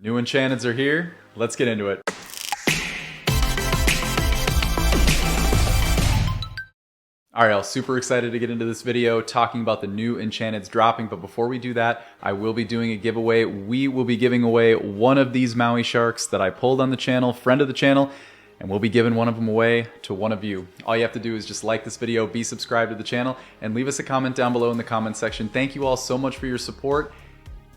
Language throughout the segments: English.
New Enchanteds are here. Let's get into it. Alright, y'all, super excited to get into this video talking about the new Enchanteds dropping, but before we do that, I will be doing a giveaway. We will be giving away one of these Maui sharks that I pulled on the channel, friend of the channel, and we'll be giving one of them away to one of you. All you have to do is just like this video, be subscribed to the channel, and leave us a comment down below in the comment section. Thank you all so much for your support.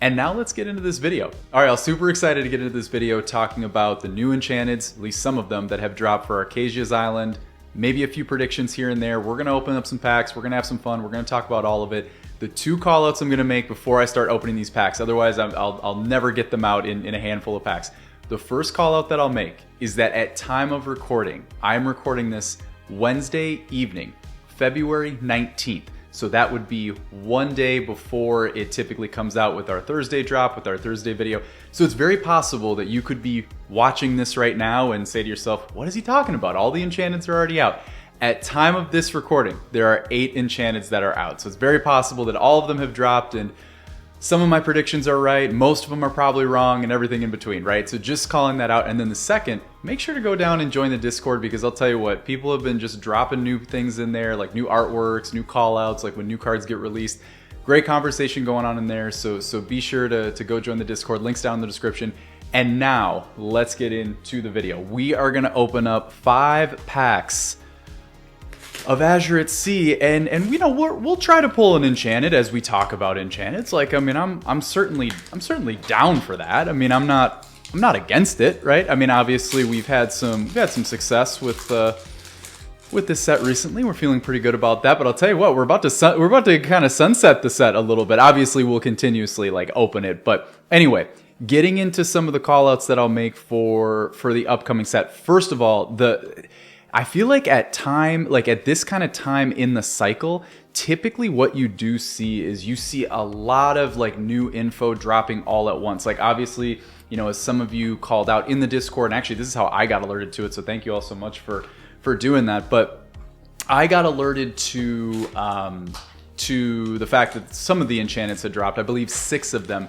And now let's get into this video. Alright, I'm super excited to get into this video talking about the new Enchanteds, at least some of them that have dropped for Archazia's Island. Maybe a few predictions here and there. We're going to open up some packs. We're going to have some fun. We're going to talk about all of it. The two callouts I'm going to make before I start opening these packs. Otherwise, I'll never get them out in a handful of packs. The first callout that I'll make is that at time of recording, I'm recording this Wednesday evening, February 19th. So that would be one day before it typically comes out with our Thursday drop, with our Thursday video. So it's very possible that you could be watching this right now and say to yourself, what is he talking about? All the Enchanteds are already out. At time of this recording, there are 8 Enchanteds that are out. So it's very possible that all of them have dropped and some of my predictions are right, most of them are probably wrong, and everything in between, right? So just calling that out. And then the second, make sure to go down and join the Discord, because I'll tell you what, people have been just dropping new things in there, like new artworks, new callouts, like when new cards get released. Great conversation going on in there, so be sure to go join the Discord. Links down in the description. And now, let's get into the video. We are going to open up 5 packs of Azure at Sea, and you know, we'll try to pull an Enchanted as we talk about Enchanteds. Like, I mean, I'm certainly down for that. I mean, I'm not against it, right? I mean, obviously we've had some success with this set recently. We're feeling pretty good about that. But I'll tell you what, we're about to kind of sunset the set a little bit. Obviously, we'll continuously like open it, but anyway, getting into some of the callouts that I'll make for the upcoming set. First of all, I feel like at this kind of time in the cycle, typically what you do see is you see a lot of like new info dropping all at once. Like obviously, you know, as some of you called out in the Discord, and actually this is how I got alerted to it, so thank you all so much for doing that. But I got alerted to the fact that some of the Enchanteds had dropped. I believe 6 of them.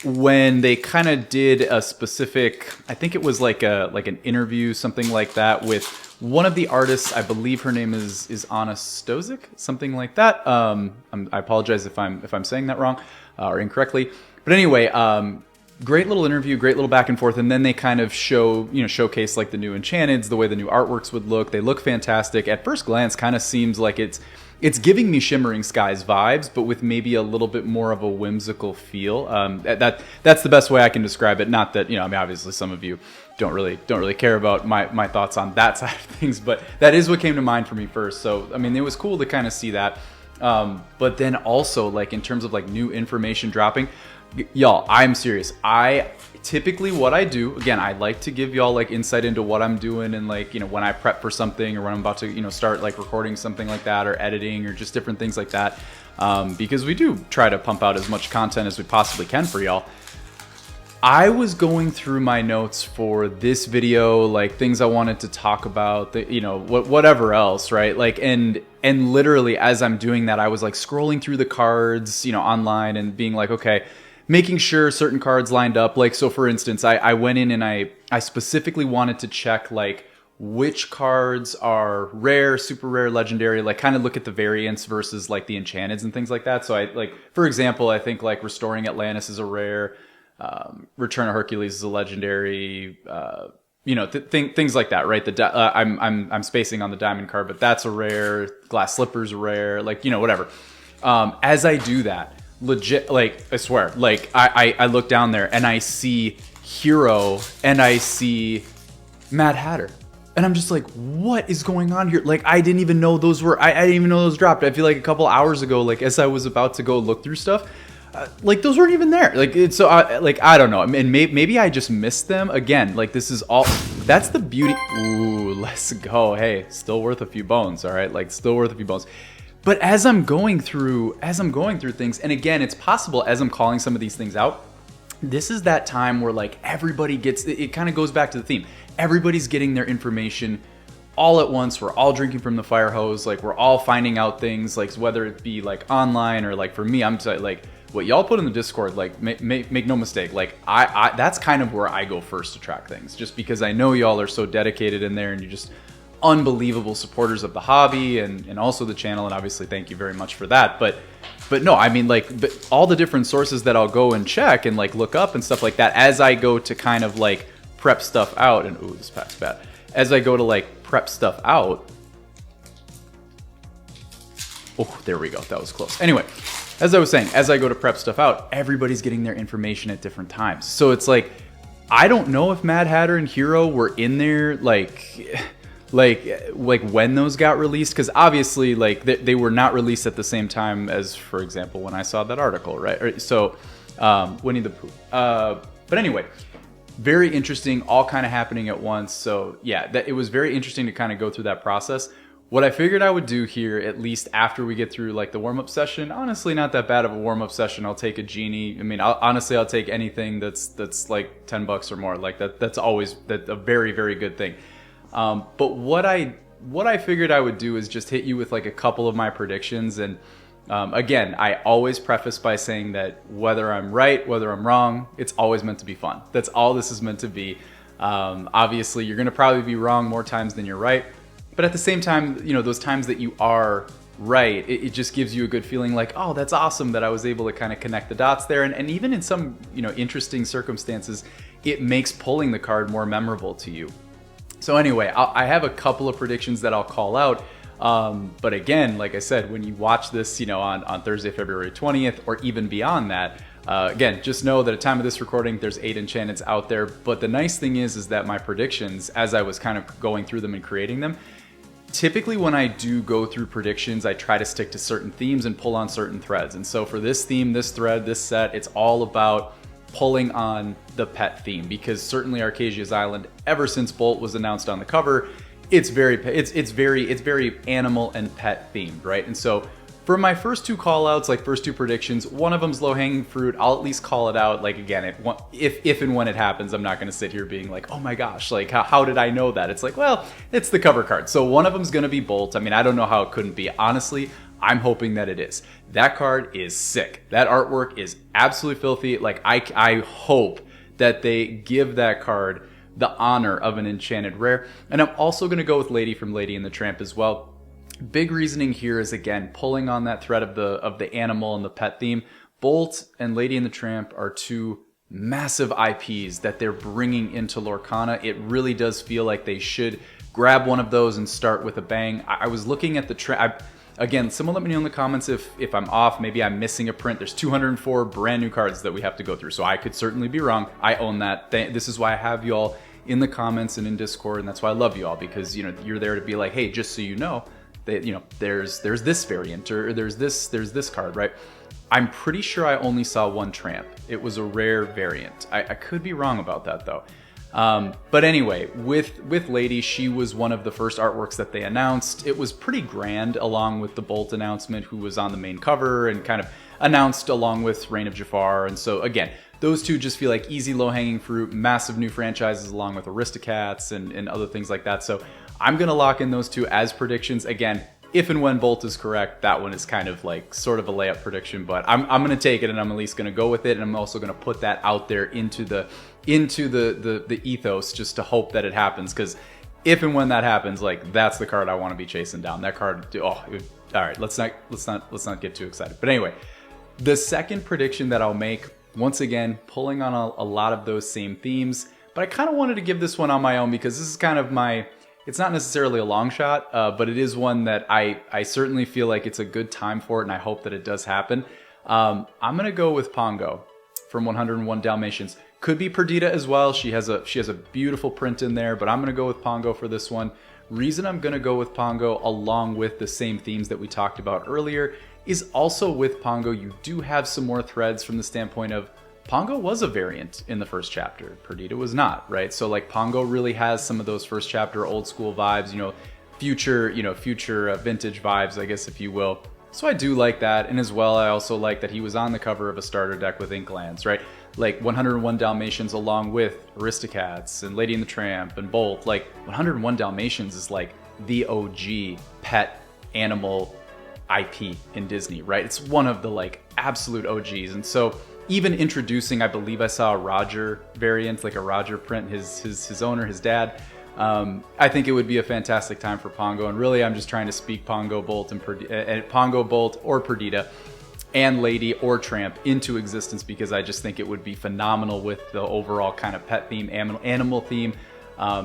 When they kind of did a specific, I think it was like an interview, something like that, with one of the artists. I believe her name is Anna Stozic, something like that. I apologize if I'm saying that wrong or incorrectly. But anyway, great little interview, great little back and forth, and then they kind of showcase like the new Enchanteds, the way the new artworks would look. They look fantastic. At first glance, kind of seems like it's giving me Shimmering Skies vibes, but with maybe a little bit more of a whimsical feel. That's the best way I can describe it. Not that, you know, I mean, obviously some of you don't really care about my thoughts on that side of things, but that is what came to mind for me first. So, I mean, it was cool to kind of see that. But then also, like, in terms of like new information dropping, y'all, I'm serious. Typically what I do, again, I like to give y'all like insight into what I'm doing, and like, you know, when I prep for something or when I'm about to, you know, start like recording something like that, or editing, or just different things like that, because we do try to pump out as much content as we possibly can for y'all. I was going through my notes for this video, like things I wanted to talk about, you know, whatever else, right? Like, and literally as I'm doing that, I was like scrolling through the cards, you know, online, and being like, okay, making sure certain cards lined up. Like, so for instance, I went in and I specifically wanted to check like which cards are rare, super rare, legendary, like kind of look at the variants versus like the Enchanteds and things like that. So I, like, for example, I think like Restoring Atlantis is a rare, Return of Hercules is a legendary, you know, things like that, right? I'm spacing on the diamond card, but that's a rare. Glass Slipper's a rare, like, you know, whatever. As I do that, legit, like, I swear, like I look down there and I see Hero and I see Mad Hatter, and I'm just like, what is going on here? Like, I didn't even know those were, I didn't even know those dropped. I feel like a couple hours ago, like as I was about to go look through stuff, like those weren't even there. Like, it's so like, I don't know. I mean, maybe I just missed them. Again, like, this is all, that's the beauty. Ooh, let's go. Hey, still worth a few bones. All right. Like, still worth a few bones. But as I'm going through things, and again, it's possible as I'm calling some of these things out, this is that time where like everybody gets, it kind of goes back to the theme. Everybody's getting their information all at once. We're all drinking from the fire hose. Like, we're all finding out things, like whether it be like online or like for me, I'm like what y'all put in the Discord, like, make no mistake, like, I that's kind of where I go first to track things, just because I know y'all are so dedicated in there, and you're just unbelievable supporters of the hobby and also the channel, and obviously thank you very much for that. But no, I mean, like, all the different sources that I'll go and check and like look up and stuff like that as I go to kind of like prep stuff out, and ooh, this pack's bad, as I go to like prep stuff out. Oh, there we go, that was close. Anyway, as I was saying, as I go to prep stuff out, everybody's getting their information at different times, so it's like, I don't know if Mad Hatter and Hero were in there like when those got released, because obviously like they were not released at the same time as, for example, when I saw that article, right? So Winnie the Pooh, but anyway, very interesting, all kind of happening at once. So yeah, it was very interesting to kind of go through that process. What I figured I would do here, at least after we get through like the warm-up session, honestly not that bad of a warm-up session. I'll take a genie. I mean, I'll take anything that's like $10 or more. Like that's always a very, very good thing. But what I figured I would do is just hit you with like a couple of my predictions. And again, I always preface by saying that whether I'm right, whether I'm wrong, it's always meant to be fun. That's all this is meant to be. Obviously, you're going to probably be wrong more times than you're right. But at the same time, you know, those times that you are right, it just gives you a good feeling like, oh, that's awesome that I was able to kind of connect the dots there. And even in some, you know, interesting circumstances, it makes pulling the card more memorable to you. So anyway, I have a couple of predictions that I'll call out. But again, like I said, when you watch this, you know, on Thursday, February 20th, or even beyond that, again, just know that at time of this recording, there's 8 enchantments out there. But the nice thing is that my predictions, as I was kind of going through them and creating them, typically when I do go through predictions, I try to stick to certain themes and pull on certain threads. And so for this theme, this thread, this set, it's all about pulling on the pet theme, because certainly Archazia's Island, ever since Bolt was announced on the cover, it's very animal and pet themed, right? And so for my first two call outs, like first two predictions, one of them's low hanging fruit. I'll at least call it out. Like again, if and when it happens, I'm not going to sit here being like, oh my gosh, like how did I know that? It's like, well, it's the cover card. So one of them's going to be Bolt. I mean, I don't know how it couldn't be. Honestly, I'm hoping that it is. That card is sick. That artwork is absolutely filthy. Like I hope that they give that card the honor of an enchanted rare. And I'm also going to go with Lady from Lady and the Tramp as well. Big reasoning here is, again, pulling on that thread of the animal and the pet theme. Bolt and Lady and the Tramp are two massive IPs that they're bringing into Lorcana. It really does feel like they should grab one of those and start with a bang. I was looking at the again, someone let me know in the comments if I'm off. Maybe I'm missing a print. There's 204 brand new cards that we have to go through, so I could certainly be wrong. I own that. This is why I have y'all in the comments and in Discord, and that's why I love you all, because you know you're there to be like, hey, just so you know, that you know there's this variant, or there's this card, right? I'm pretty sure I only saw one Tramp. It was a rare variant. I could be wrong about that though. But anyway, with Lady, she was one of the first artworks that they announced. It was pretty grand, along with the Bolt announcement, who was on the main cover and kind of announced along with Reign of Jafar. And so again, those two just feel like easy low-hanging fruit, massive new franchises along with Aristocats and other things like that. So I'm going to lock in those two as predictions. Again, if and when Bolt is correct, that one is kind of like sort of a layup prediction, but I'm going to take it, and I'm at least going to go with it. And I'm also going to put that out there into the ethos, just to hope that it happens. Because if and when that happens, like, that's the card I want to be chasing down. That card, all right, let's not get too excited. But anyway, the second prediction that I'll make, once again, pulling on a lot of those same themes, but I kind of wanted to give this one on my own, because this is kind of it's not necessarily a long shot, but it is one that I certainly feel like it's a good time for it, and I hope that it does happen. I'm going to go with Pongo from 101 Dalmatians. Could be Perdita as well. She has a beautiful print in there, but I'm going to go with Pongo for this one. Reason I'm going to go with Pongo, along with the same themes that we talked about earlier, is also with Pongo, you do have some more threads from the standpoint of Pongo was a variant in the first chapter. Perdita was not, right? So like Pongo really has some of those first chapter old school vibes, future vintage vibes, I guess, if you will. So I do like that. And as well, I also like that he was on the cover of a starter deck with Inklands, right? Like 101 Dalmatians along with Aristocats and Lady and the Tramp and Bolt. Like 101 Dalmatians is like the OG pet animal IP in Disney, right? It's one of the like absolute OGs. And so even introducing, I believe I saw a Roger variant, like a Roger print, his owner, his dad. I think it would be a fantastic time for Pongo, and really I'm just trying to speak Pongo Bolt and Pongo Bolt or Perdita and Lady or Tramp into existence, because I just think it would be phenomenal with the overall kind of pet theme, animal theme.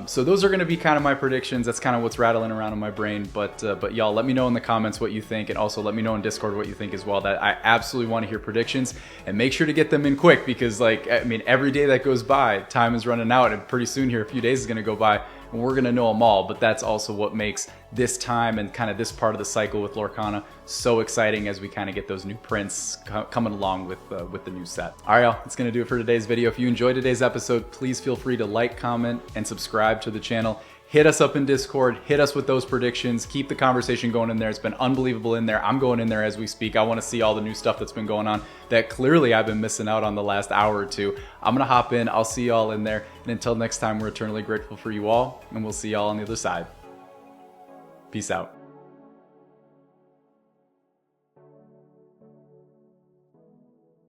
So those are going to be kind of my predictions. That's kind of what's rattling around in my brain. But y'all, let me know in the comments what you think, and also let me know in Discord what you think as well. That I absolutely want to hear predictions, and make sure to get them in quick, because like, I mean, every day that goes by, time is running out, and pretty soon here, a few days is going to go by, and we're going to know them all. But that's also what makes this time and kind of this part of the cycle with Lorcana so exciting, as we kind of get those new prints coming along with the new set. All right, y'all, that's going to do it for today's video. If you enjoyed today's episode, please feel free to like, comment, and subscribe to the channel. Hit us up in Discord, hit us with those predictions, keep the conversation going in there. It's been unbelievable in there. I'm going in there as we speak. I want to see all the new stuff that's been going on that clearly I've been missing out on the last hour or two. I'm going to hop in. I'll see y'all in there. And until next time, we're eternally grateful for you all, and we'll see y'all on the other side. Peace out.